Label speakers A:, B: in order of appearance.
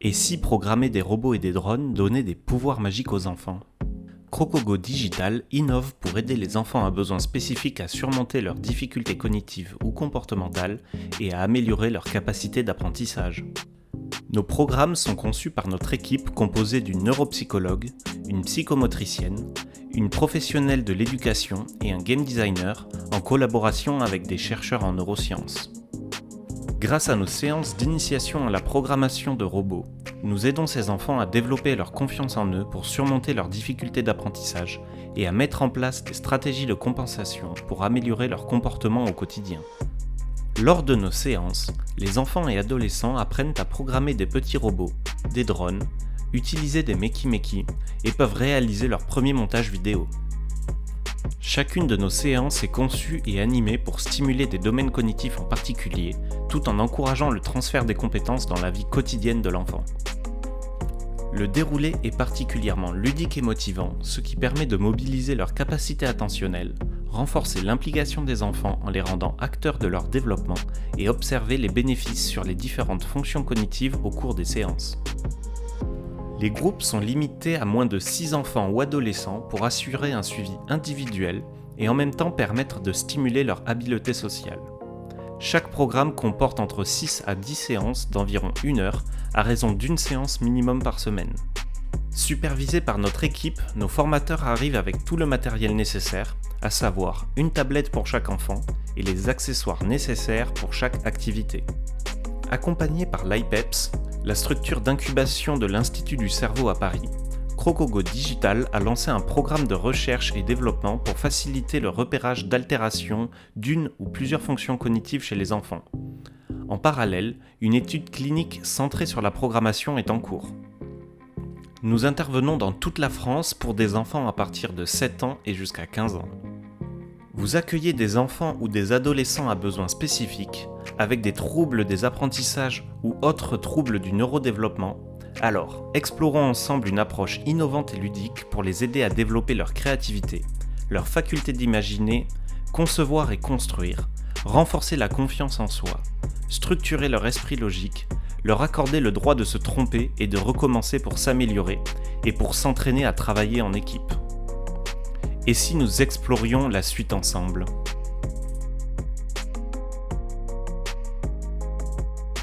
A: Et si programmer des robots et des drones donnait des pouvoirs magiques aux enfants ? Crocogo Digital innove pour aider les enfants à besoins spécifiques à surmonter leurs difficultés cognitives ou comportementales et à améliorer leur capacité d'apprentissage. Nos programmes sont conçus par notre équipe composée d'une neuropsychologue, une psychomotricienne, une professionnelle de l'éducation et un game designer en collaboration avec des chercheurs en neurosciences. Grâce à nos séances d'initiation à la programmation de robots, nous aidons ces enfants à développer leur confiance en eux pour surmonter leurs difficultés d'apprentissage et à mettre en place des stratégies de compensation pour améliorer leur comportement au quotidien. Lors de nos séances, les enfants et adolescents apprennent à programmer des petits robots, des drones, utiliser des Meki et peuvent réaliser leur premier montage vidéo. Chacune de nos séances est conçue et animée pour stimuler des domaines cognitifs en particulier, tout en encourageant le transfert des compétences dans la vie quotidienne de l'enfant. Le déroulé est particulièrement ludique et motivant, ce qui permet de mobiliser leur capacité attentionnelle, renforcer l'implication des enfants en les rendant acteurs de leur développement et observer les bénéfices sur les différentes fonctions cognitives au cours des séances. Les groupes sont limités à moins de 6 enfants ou adolescents pour assurer un suivi individuel et en même temps permettre de stimuler leur habileté sociale. Chaque programme comporte entre 6 à 10 séances d'environ 1 heure, à raison d'une séance minimum par semaine. Supervisés par notre équipe, nos formateurs arrivent avec tout le matériel nécessaire, à savoir une tablette pour chaque enfant et les accessoires nécessaires pour chaque activité. Accompagnés par l'IPEPS, la structure d'incubation de l'Institut du cerveau à Paris, Crocogo Digital a lancé un programme de recherche et développement pour faciliter le repérage d'altérations d'une ou plusieurs fonctions cognitives chez les enfants. En parallèle, une étude clinique centrée sur la programmation est en cours. Nous intervenons dans toute la France pour des enfants à partir de 7 ans et jusqu'à 15 ans. Vous accueillez des enfants ou des adolescents à besoins spécifiques, avec des troubles des apprentissages ou autres troubles du neurodéveloppement, alors explorons ensemble une approche innovante et ludique pour les aider à développer leur créativité, leur faculté d'imaginer, concevoir et construire, renforcer la confiance en soi, structurer leur esprit logique, leur accorder le droit de se tromper et de recommencer pour s'améliorer et pour s'entraîner à travailler en équipe. Et si nous explorions la suite ensemble ?